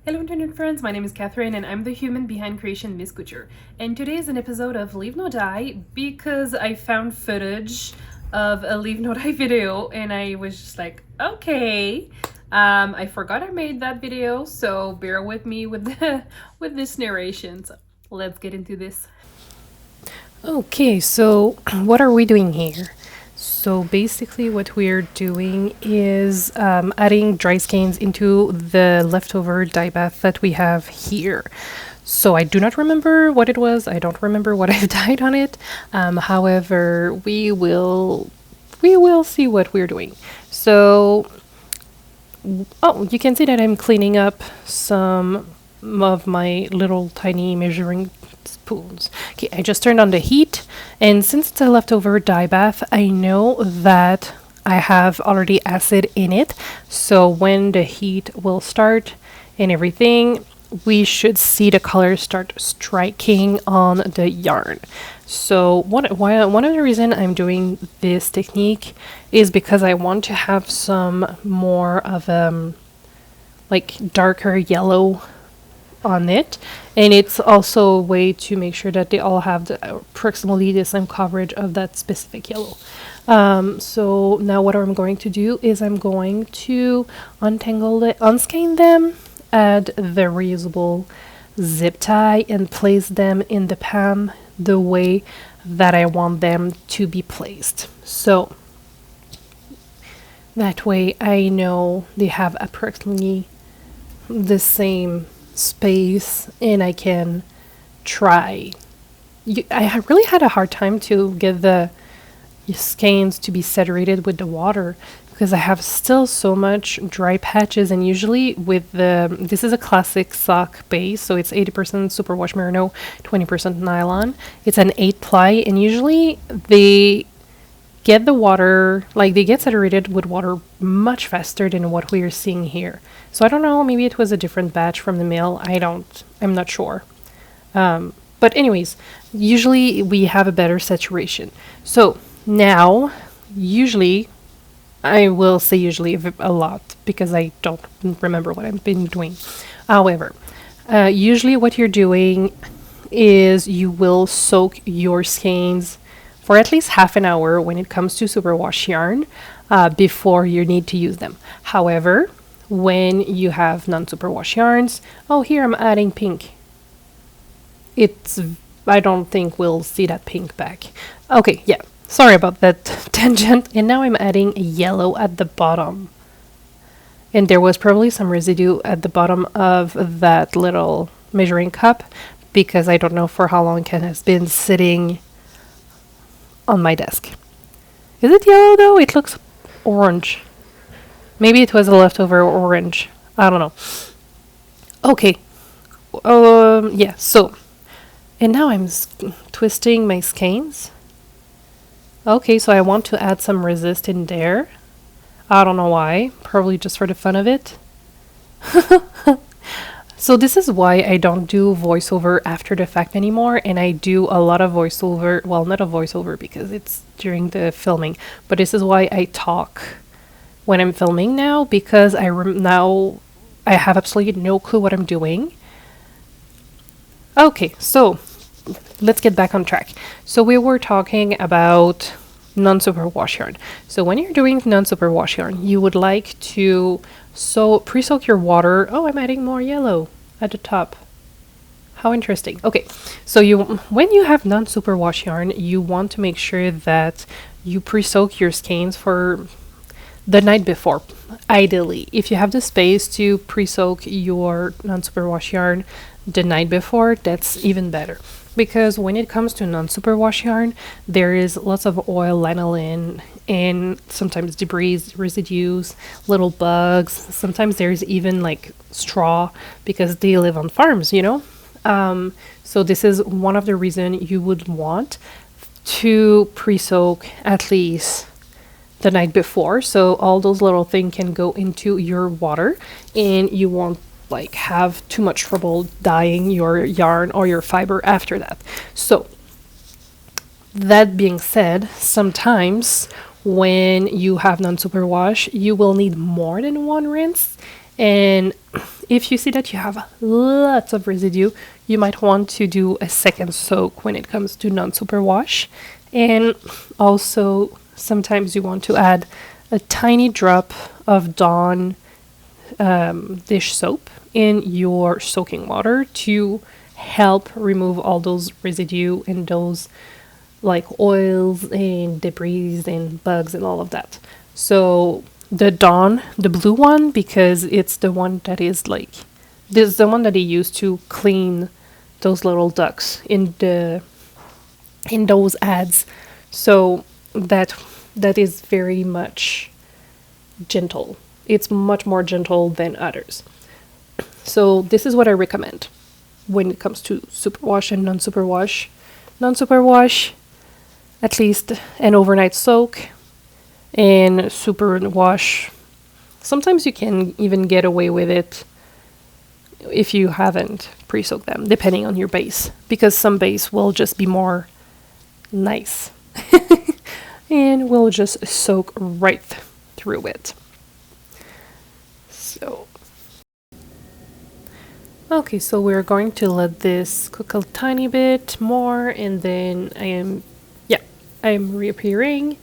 Hello internet friends, my name is Catherine and I'm the human behind creation Miss Couture. And today is an episode of Leave No Die because I found footage of a Leave No Die video and I was just like, okay. I forgot I made that video, so bear with me with with this narration. So let's get into this. Okay, so what are we doing here? So basically, what we're doing is adding dry skeins into the leftover dye bath that we have here. So I do not remember what it was. I don't remember what I've dyed on it. However, we will see what we're doing. So oh, you can see that I'm cleaning up some of my little tiny measuring spoons. Okay, I just turned on the heat, and since it's a leftover dye bath, I know that I have already acid in it. So when the heat will start and everything, we should see the colors start striking on the yarn. So one of the reason I'm doing this technique is because I want to have some more of like darker yellow on it, and it's also a way to make sure that they all have approximately the same coverage of that specific yellow. So now what I'm going to do is I'm going to unskein them, add the reusable zip tie, and place them in the pan the way that I want them to be placed. So that way I know they have approximately the same space and I can try. I really had a hard time to get the skeins to be saturated with the water because I have still so much dry patches, and usually with this is a classic sock base, so it's 80% superwash merino, 20% nylon. It's an 8 ply, and usually they get the water, like they get saturated with water much faster than what we are seeing here. So I don't know, maybe it was a different batch from the mill. I'm not sure. But anyways, usually we have a better saturation. So now, usually, I will say usually a lot because I don't remember what I've been doing. However, usually what you're doing is you will soak your skeins for at least half an hour when it comes to superwash yarn before you need to use them. However, when you have non-superwash yarns, oh, here I'm adding pink. I don't think we'll see that pink back. Okay, yeah, sorry about that tangent. And now I'm adding yellow at the bottom. And there was probably some residue at the bottom of that little measuring cup because I don't know for how long it has been sitting on my desk. Is it yellow though? It looks orange. Maybe it was a leftover orange. I don't know. Okay. Yeah, so. And now I'm twisting my skeins. Okay, so I want to add some resist in there. I don't know why. Probably just for the fun of it. So this is why I don't do voiceover after the fact anymore, and I do a lot of voiceover. Well, not a voiceover because it's during the filming, but this is why I talk when I'm filming now, because now I have absolutely no clue what I'm doing. Okay, so let's get back on track. So we were talking about non-superwash yarn. So when you're doing non-superwash yarn, you would like to pre-soak your water. Oh, I'm adding more yellow at the top. How interesting. Okay, so when you have non-superwash yarn, you want to make sure that you pre-soak your skeins for the night before. Ideally, if you have the space to pre-soak your non-superwash yarn the night before, that's even better. Because when it comes to non-superwash yarn, there is lots of oil, lanolin, and sometimes debris, residues, little bugs. Sometimes there's even like straw because they live on farms, you know? So this is one of the reasons you would want to pre-soak at least the night before, so all those little things can go into your water and you won't like have too much trouble dyeing your yarn or your fiber after that. So that being said, sometimes when you have non-superwash, you will need more than one rinse, and if you see that you have lots of residue, you might want to do a second soak when it comes to non-superwash. And also, sometimes you want to add a tiny drop of Dawn dish soap in your soaking water to help remove all those residue and those like oils and debris and bugs and all of that. So the Dawn, the blue one, because it's the one that is like, this is the one that they use to clean those little ducks in those ads. So that is very much gentle. It's much more gentle than others. So this is what I recommend when it comes to superwash and non-superwash. Non-superwash, at least an overnight soak, and superwash, sometimes you can even get away with it if you haven't pre-soaked them, depending on your base, because some base will just be more nice and will just soak right through it. So okay, so we're going to let this cook a tiny bit more, and then I'm reappearing.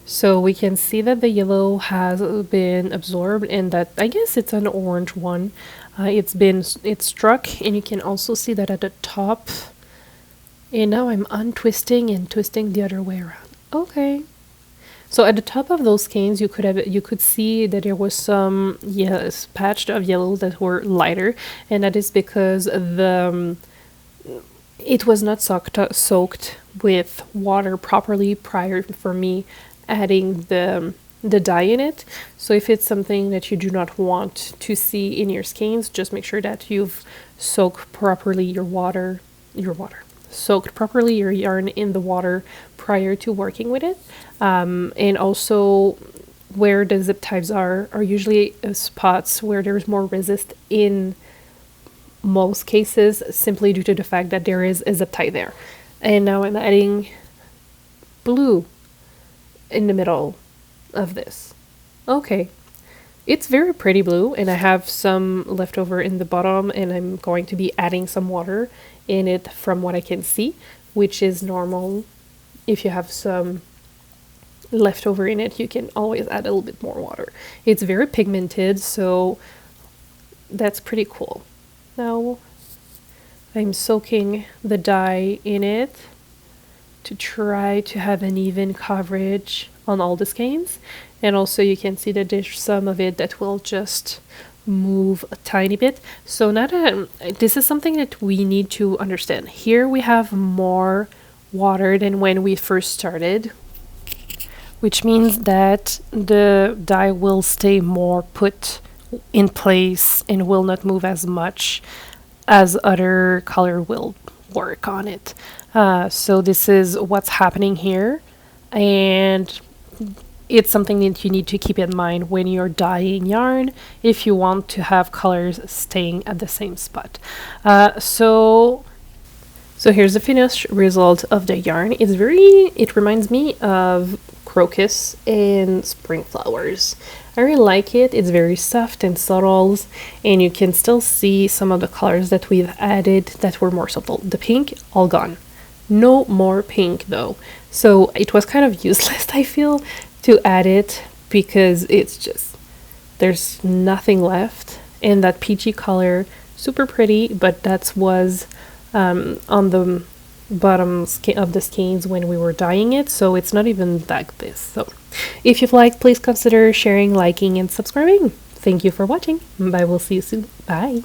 So we can see that the yellow has been absorbed, and that I guess it's an orange one. It's struck, and you can also see that at the top. And now I'm untwisting and twisting the other way around. Okay. So at the top of those canes, you could see that there was some patch of yellows that were lighter, and that is because it was not soaked with water properly prior for me adding the dye in it. So if it's something that you do not want to see in your skeins, just make sure that you've soaked properly soaked properly your yarn in the water prior to working with it. And also where the zip ties are usually spots where there's more resist in most cases, simply due to the fact that there is a zip tie there. And now I'm adding blue in the middle of this. Okay, it's very pretty blue, and I have some left over in the bottom, and I'm going to be adding some water in it from what I can see, which is normal. If you have some left over in it, you can always add a little bit more water. It's very pigmented, so that's pretty cool. Now I'm soaking the dye in it to try to have an even coverage on all the skeins, and also you can see that there's some of it that will just move a tiny bit. So now that this is something that we need to understand. Here we have more water than when we first started, which means that the dye will stay more put in place and will not move as much as other color will work on it. So this is what's happening here, and it's something that you need to keep in mind when you're dyeing yarn if you want to have colors staying at the same spot. So here's the finished result of the yarn. It reminds me of crocus and spring flowers. I really like it. It's very soft and subtle, and you can still see some of the colors that we've added that were more subtle. The pink, all gone. No more pink though. So it was kind of useless, I feel, to add it, because it's just, there's nothing left. And that peachy color, super pretty, but that was on the bottom of the skeins when we were dyeing it, so it's not even like this. So if you've liked, please consider sharing, liking, and subscribing. Thank you for watching. Bye, we'll see you soon. Bye.